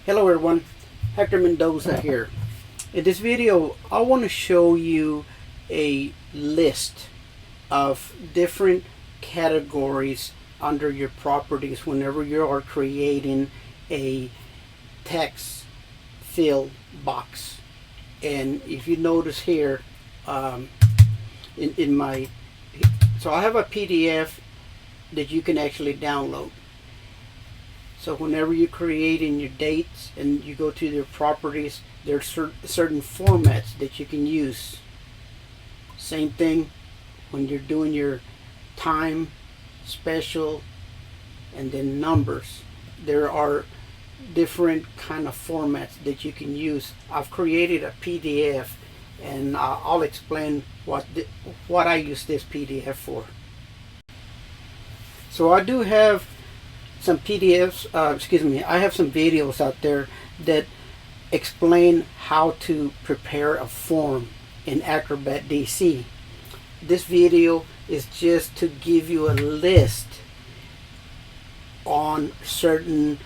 Hello everyone, Hector Mendoza here. In this video, I want to show you a list of different categories under your properties whenever you are creating a text fill box. And if you notice here, in my, so I have a PDF that you can actually download. So whenever you're creating your dates and you go to your properties, there's certain formats that you can use. Same thing when you're doing your time, special, and then numbers. There are different kind of formats that you can use. I've created a PDF, and I'll explain what I use this PDF for. So I do have some PDFs, I have some videos out there that explain how to prepare a form in Acrobat DC. This video is just to give you a list on certain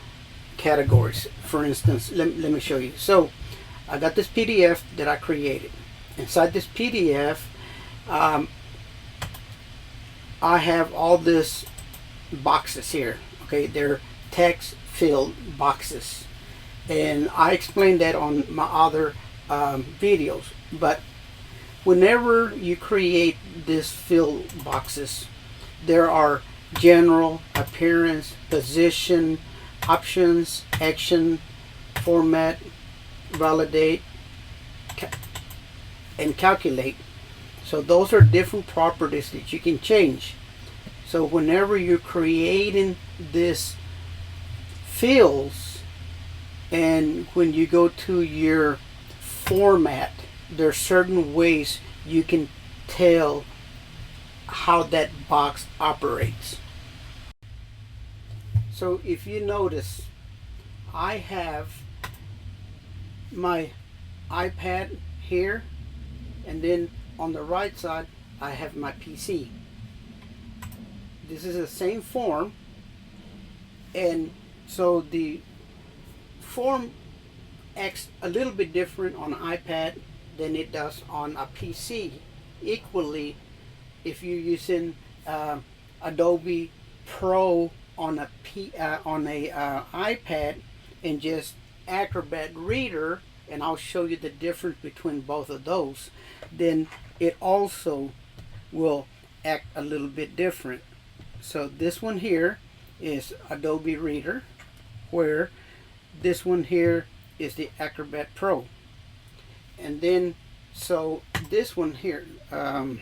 categories. For instance, let me show you. So I got this PDF that I created. Inside this PDF, I have all this boxes here. Okay, they're text filled boxes, and I explained that on my other videos. But whenever you create this fill boxes, there are general, appearance, position, options, action, format, validate, and calculate. So those are different properties that you can change. So whenever you're creating this fills, and when you go to your format, there are certain ways you can tell how that box operates. So if you notice, I have my iPad here, and then on the right side I have my PC. This is the same form, and so the form acts a little bit different on an iPad than it does on a PC. Equally, if you're using Adobe Pro on a iPad and just Acrobat Reader, and I'll show you the difference between both of those, then it also will act a little bit different. So this one here is Adobe Reader, where this one here is the Acrobat Pro. And then, so this one here, now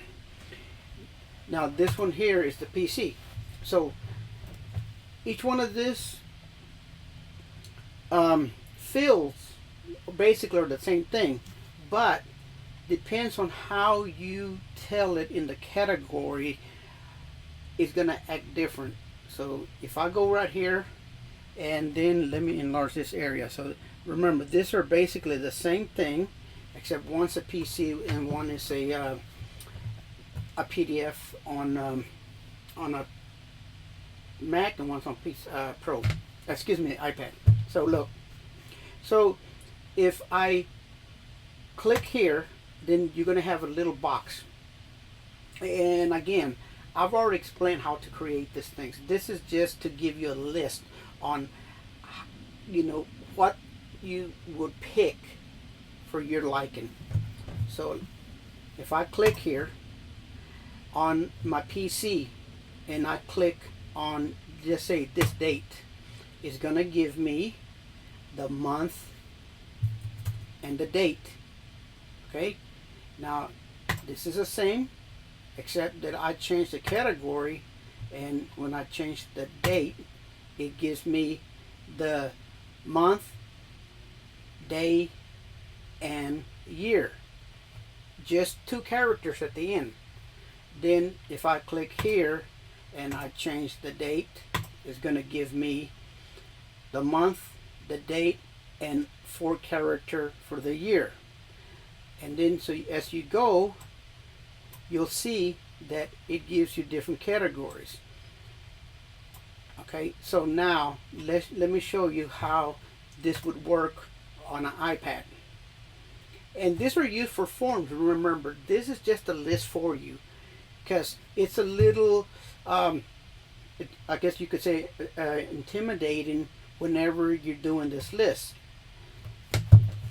this one here is the PC. So each one of this fills basically are the same thing, but depends on how you tell it in the category, it's gonna act different. So if I go right here, and then let me enlarge this area. So remember, these are basically the same thing, except one's a PC and one is a PDF on a Mac, and one's on Pro. Excuse me, iPad. So look. So if I click here, then you're gonna have a little box. And again, I've already explained how to create these things. This is just to give you a list on, what you would pick for your liking. So if I click here on my PC and I click on, just say this date, it's gonna give me the month and the date. Okay, now this is the same, except that I changed the category, and when I change the date, it gives me the month, day, and year. Just 2 characters at the end. Then if I click here and I change the date, it's going to give me the month, the date, and 4 character for the year. And then so as you go, you'll see that it gives you different categories. Okay, so now let me show you how this would work on an iPad. And these are used for forms. Remember, this is just a list for you, because it's a little, I guess you could say, intimidating whenever you're doing this list.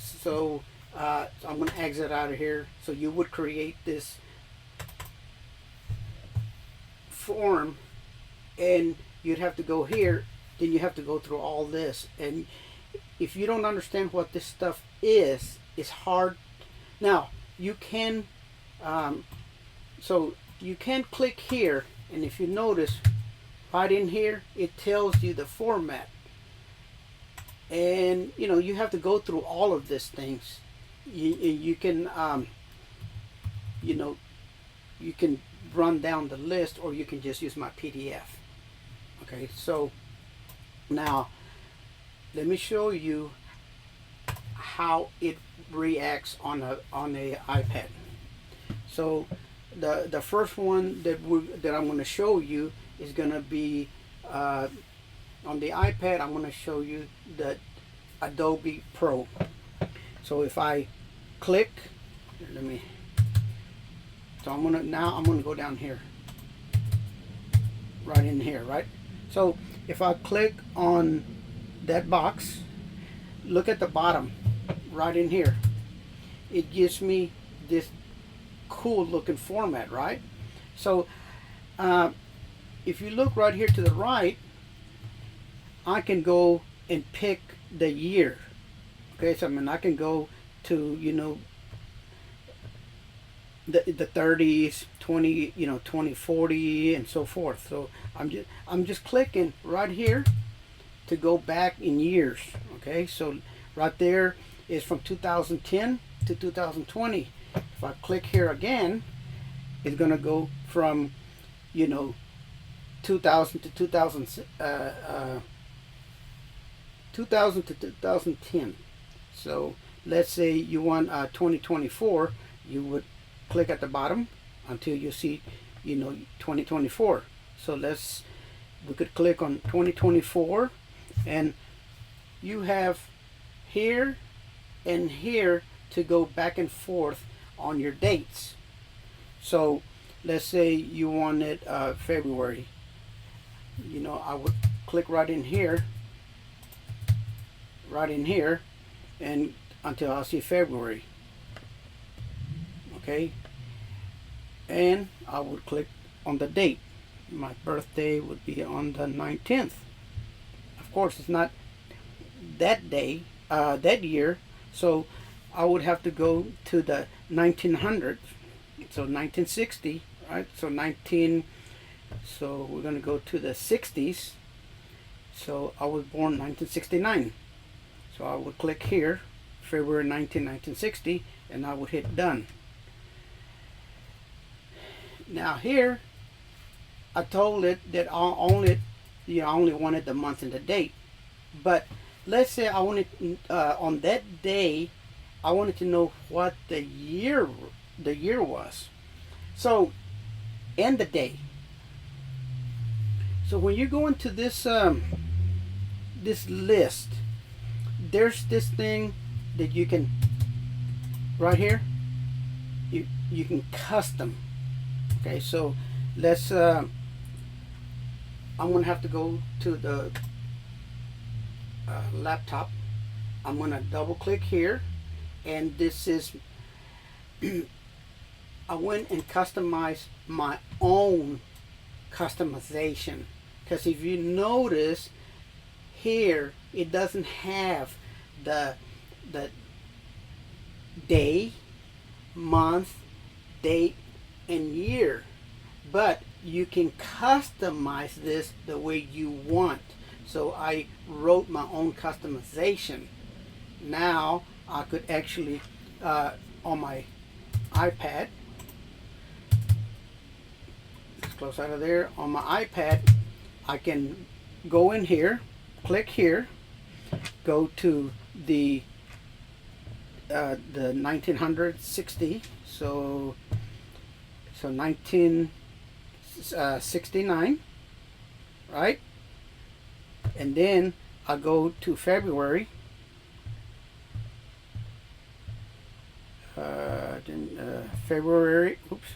So I'm going to exit out of here. So you would create this form, and you'd have to go here, then you have to go through all this. And if you don't understand what this stuff is, it's hard. Now you can so you can click here, and if you notice right in here, it tells you the format. And you know, you have to go through all of these things. You can you know, you can run down the list, or you can just use my PDF. Okay, so now let me show you how it reacts on a iPad. So the first one that I'm going to show you is going to be on the iPad. I'm going to show you the Adobe Pro. So if I click, let me. So I'm gonna go down here, right in here, right? So if I click on that box, look at the bottom, right in here. It gives me this cool looking format, right? So if you look right here to the right, I can go and pick the year. Okay, so I mean, I can go to, you know, the 30s, 2040 and so forth. So I'm just clicking right here to go back in years. Okay, so right there is from 2010 to 2020. If I click here again, it's gonna go from, you know, 2000 to 2010. So let's say you want 2024, you would click at the bottom until you see, you know, 2024. So we could click on 2024, and you have here and here to go back and forth on your dates. So let's say you wanted February. You know, I would click right in here, and until I see February. Okay, and I would click on the date. My birthday would be on the 19th. Of course, it's not that day, that year, so I would have to go to the 1900s. So 1960, right? So so we're going to go to the 60s. So I was born 1969. So I would click here, February 19, 1960, and I would hit done. Now here, I told it that I only wanted the month and the date. But let's say I wanted on that day, I wanted to know what the year was. So, and the day. So when you go into this this list, there's this thing that you can, right here, you can custom. Okay, so let's I'm gonna have to go to the laptop. I'm gonna double click here, and this is I went and customized my own customization, because if you notice here, it doesn't have the day, month, date, and year, but you can customize this the way you want. So I wrote my own customization. Now I could actually on my iPad, let's close out of there. On my iPad, I can go in here, click here, go to the 1960, so 1969, right? And then I go to February, February, oops,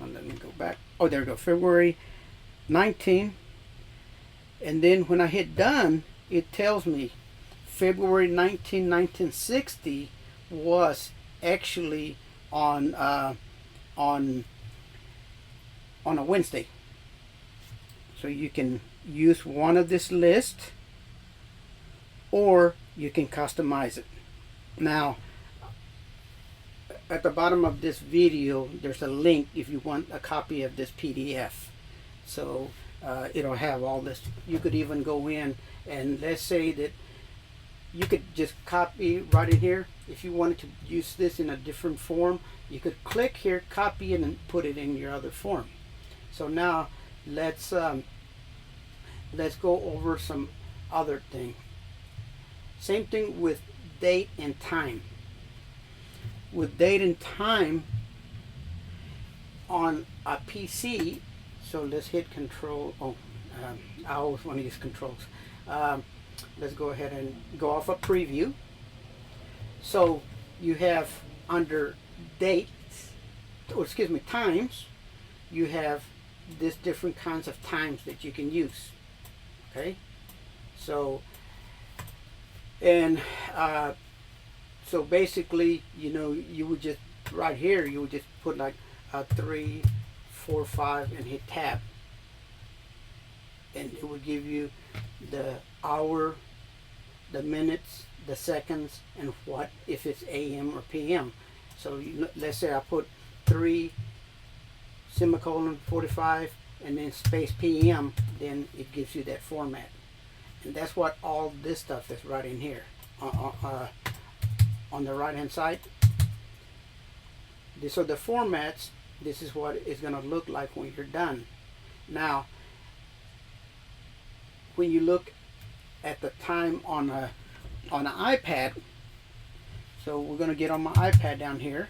let me go back. Oh, there we go, February 19. And then when I hit done, it tells me February 19, 1960 was actually on a Wednesday. So you can use one of this list, or you can customize it. Now, at the bottom of this video, there's a link if you want a copy of this PDF. So it'll have all this. You could even go in and let's say that you could just copy right in here. If you wanted to use this in a different form, you could click here, copy it, and put it in your other form. So now let's go over some other thing. Same thing with date and time. With date and time on a PC, so let's hit Control. I always want to use controls. Let's go ahead and go off a preview. So you have under dates, or excuse me, times, you have this different kinds of times that you can use. Okay, so and so basically, you know, you would just right here, you would just put like 3, 4, 5, and hit tab, and it would give you the hour, the minutes, the seconds, and what if it's AM or PM. So let's say I put 3 semicolon 45 and then space PM, then it gives you that format. And that's what all this stuff is right in here on the right hand side. These are the formats. This is what it's going to look like when you're done. Now when you look at the time on an iPad, so we're going to get on my iPad down here,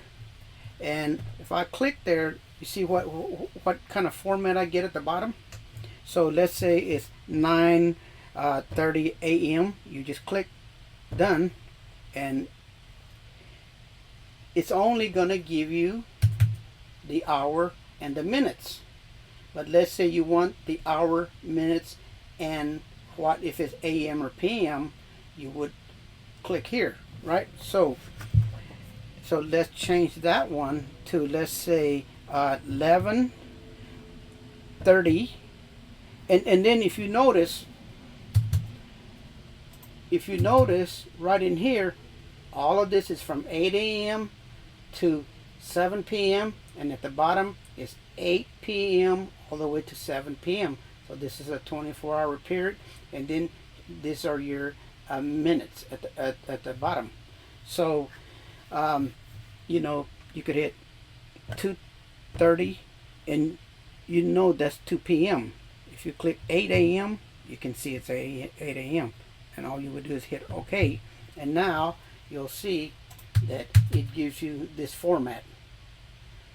and if I click there, you see what kind of format I get at the bottom. So let's say it's 9:30 a.m. You just click done, and it's only going to give you the hour and the minutes. But let's say you want the hour, minutes, and what if it's AM or PM, you would click here, right? So let's change that one to, let's say 11:30, and then if you notice right in here, all of this is from 8 a.m. to 7 p.m. and at the bottom is 8 p.m. all the way to 7 p.m. So this is a 24-hour period, and then these are your minutes at the bottom. So you know, you could hit 2:30 and you know that's 2 p.m. If you click 8 a.m. you can see it's 8 a.m. and all you would do is hit OK, and now you'll see that it gives you this format.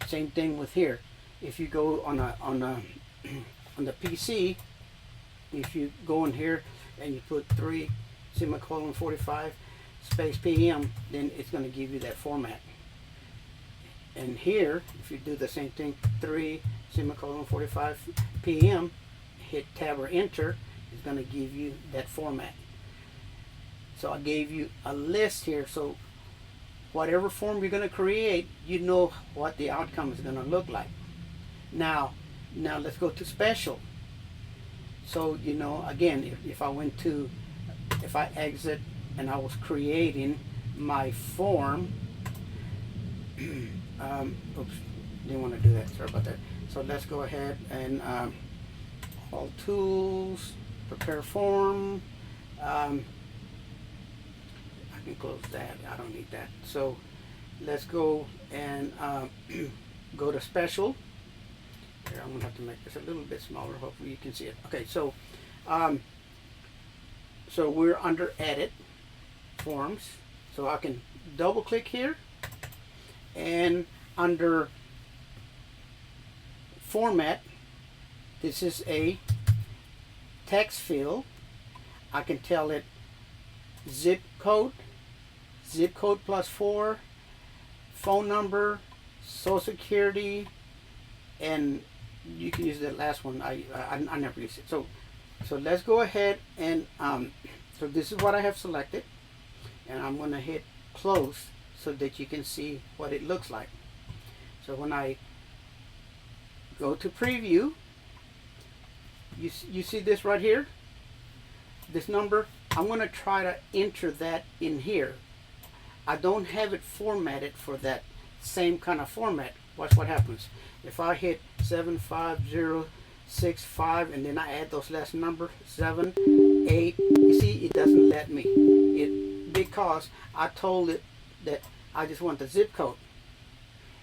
Same thing with here. If you go on the PC, if you go in here and you put 3 semicolon 45 space PM, then it's going to give you that format. And here, if you do the same thing, 3 semicolon 45 PM, hit tab or enter, it's going to give you that format. So I gave you a list here, so whatever form you're going to create, you know what the outcome is going to look like. Now let's go to special. So, you know, again, if I exit and I was creating my form, oops, didn't want to do that, sorry about that. So let's go ahead and all tools, prepare form. I can close that, I don't need that. So let's go and go to special. Here, I'm gonna have to make this a little bit smaller, hopefully you can see it. Okay, so so we're under edit forms, so I can double click here, and under format, this is a text field. I can tell it zip code +4, phone number, social security, and you can use that last one. I never use it. So let's go ahead and so this is what I have selected, and I'm going to hit close so that you can see what it looks like. So when I go to preview, you see this right here, this number. I'm going to try to enter that in here. I don't have it formatted for that same kind of format. Watch what happens. If I hit 75065 and then I add those last numbers, 7, 8, you see it doesn't let me. Because I told it that I just want the zip code.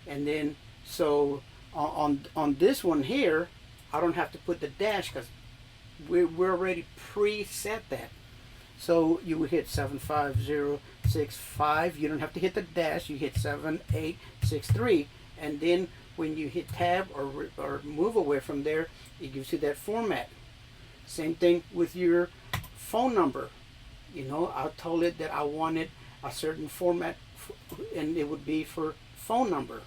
And then so on this one here, I don't have to put the dash because we're already preset that. So you would hit 75065. You don't have to hit the dash. You hit 7863, and then when you hit tab or move away from there, it gives you that format. Same thing with your phone number. You know, I told it that I wanted a certain format, and it would be for phone number.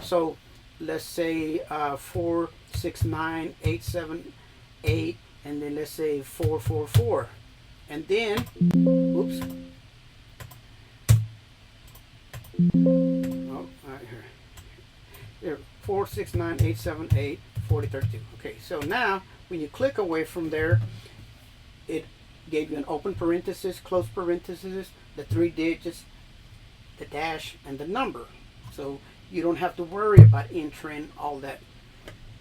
So let's say 469878, and then let's say 444. And then, oops. Oh, right here. 469878432. Okay, so now when you click away from there, it gave you an open parenthesis, close parenthesis, the 3 digits, the dash, and the number. So you don't have to worry about entering all that.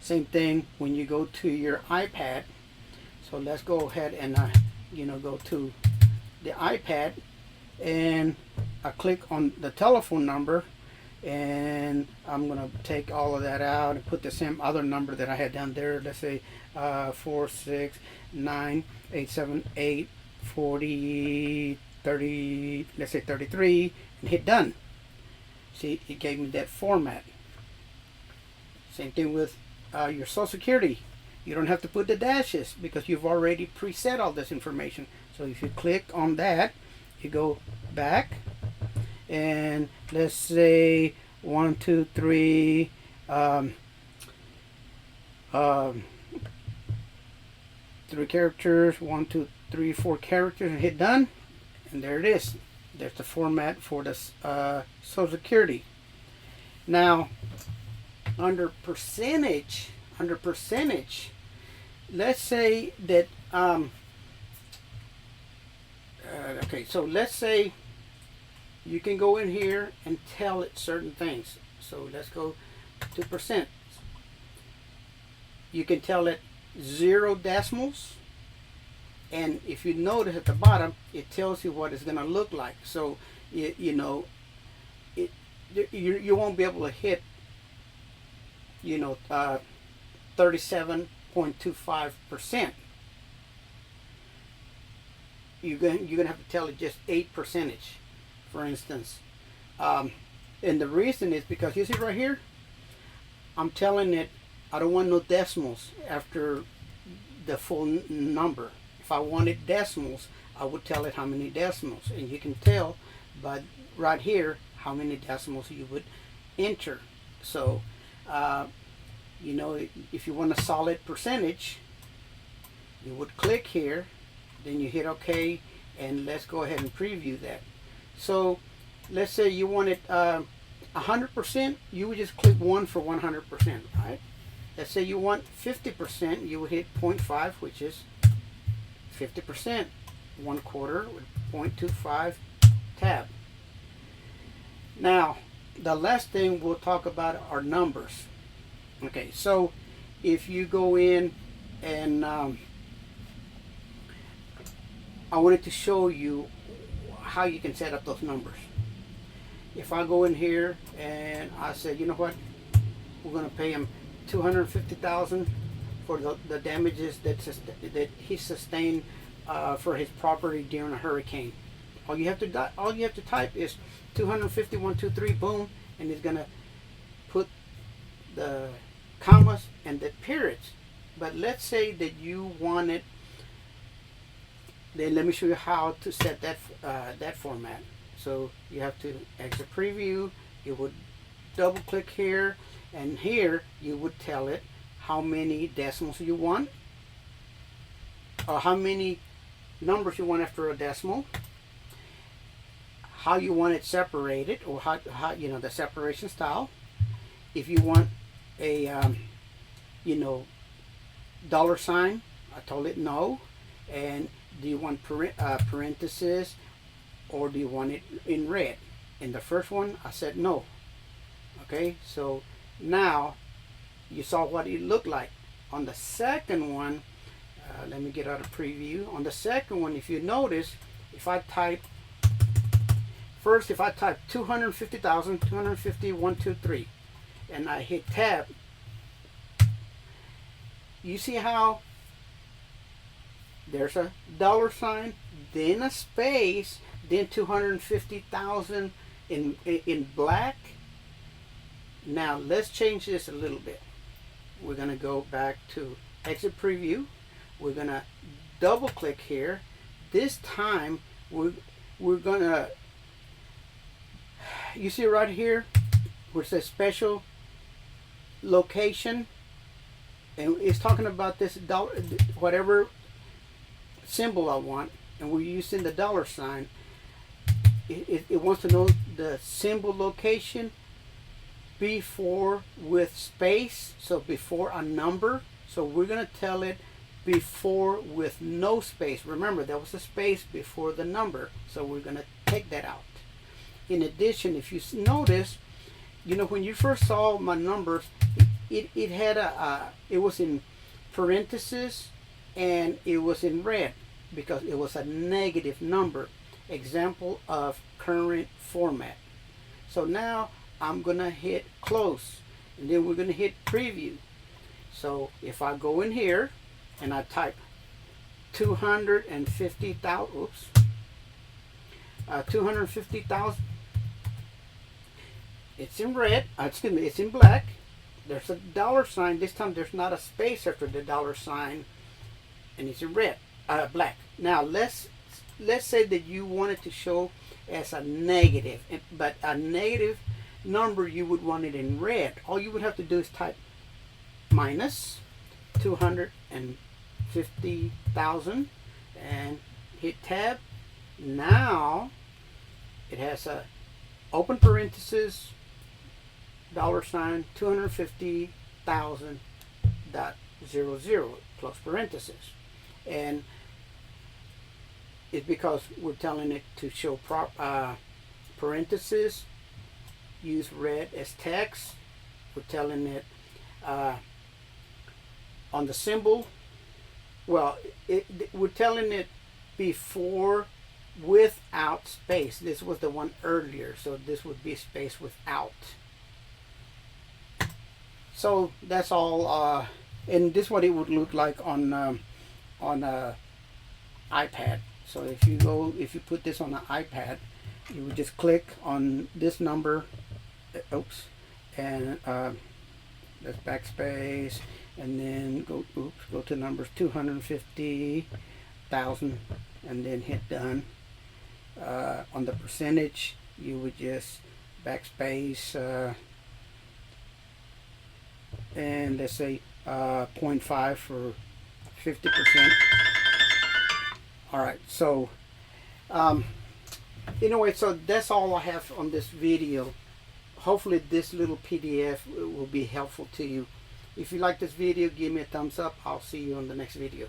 Same thing when you go to your iPad. So let's go ahead and go to the iPad, and I click on the telephone number, and I'm gonna take all of that out and put the same other number that I had down there. Let's say 469878430, let's say 33, and hit done. See, it gave me that format. Same thing with your social security. You don't have to put the dashes because you've already preset all this information. So if you click on that, you go back, and let's say 1, 2, 3, 3 characters, 1, 2, 3, 4 characters, and hit done. And there it is. There's the format for the social security. Now, under percentage, let's say that okay, so let's say you can go in here and tell it certain things. So let's go to percent. You can tell it 0 decimals, and if you notice at the bottom, it tells you what it's going to look like. So you won't be able to hit 37.25%. You're gonna have to tell it just 8%, for instance. And the reason is because you see right here, I'm telling it I don't want no decimals after the full number. If I wanted decimals, I would tell it how many decimals, and you can tell by right here how many decimals you would enter. So if you want a solid percentage, you would click here, then you hit OK, and let's go ahead and preview that. So let's say you wanted 100%, you would just click 1 for 100%, right? Let's say you want 50%, you would hit 0.5, which is 50%. 1/4 with 0.25 tab. Now, the last thing we'll talk about are numbers. Okay, so if you go in and I wanted to show you how you can set up those numbers. If I go in here and I say, you know what, we're going to pay him $250,000 for the damages that he sustained for his property during a hurricane. All you have to type is 250,123, boom, and it's going to put the commas and the periods. But let's say that you wanted, then let me show you how to set that that format. So you have to exit preview, You would double click here, and here you would tell it how many decimals you want, or how many numbers you want after a decimal, how you want it separated, or how you know, the separation style. If you want a you know, dollar sign, I told it no. And do you want parentheses, or do you want it in red? In the first one I said no. Okay, so now you saw what it looked like. On the second one, let me get out of preview. On the second one, if you notice, if I type 250,000, 250, 1, 2, 3, and I hit tab, you see how there's a dollar sign, then a space, then 250,000 in black. Now let's change this a little bit. We're going to go back to exit preview. We're going to double click here. This time we're going to, you see right here where it says special location, and it's talking about this dollar, whatever symbol I want, and we're using the dollar sign. It wants to know the symbol location before with space, so before a number. So we're going to tell it before with no space. Remember, there was a space before the number, so we're going to take that out. In addition, if you notice, you know, when you first saw my numbers, it had it was in parentheses and it was in red because it was a negative number, example of current format. So now I'm gonna hit close, and then we're gonna hit preview. So if I go in here and I type 250,000, oops, 250,000, it's in red, excuse me, it's in black. There's a dollar sign. This time there's not a space after the dollar sign, and it's in red, black. Now let's say that you want it to show as a negative, but a negative number, you would want it in red. All you would have to do is type minus 250,000 and hit tab. Now it has a open parenthesis, dollar sign, 250,000 dot 00 close parenthesis, and it's because we're telling it to show parentheses, use red as text. We're telling it on the symbol, well, we're telling it before without space. This was the one earlier, so this would be space without. So that's all, and this is what it would look like on iPad. So if you put this on an iPad, you would just click on this number, oops, and that's backspace, and then go to numbers 250,000, and then hit done. On the percentage, you would just backspace, and let's say 0.5 for 50%. All right, so anyway, so that's all I have on this video. Hopefully this little PDF will be helpful to you. If you like this video, give me a thumbs up. I'll see you on the next video.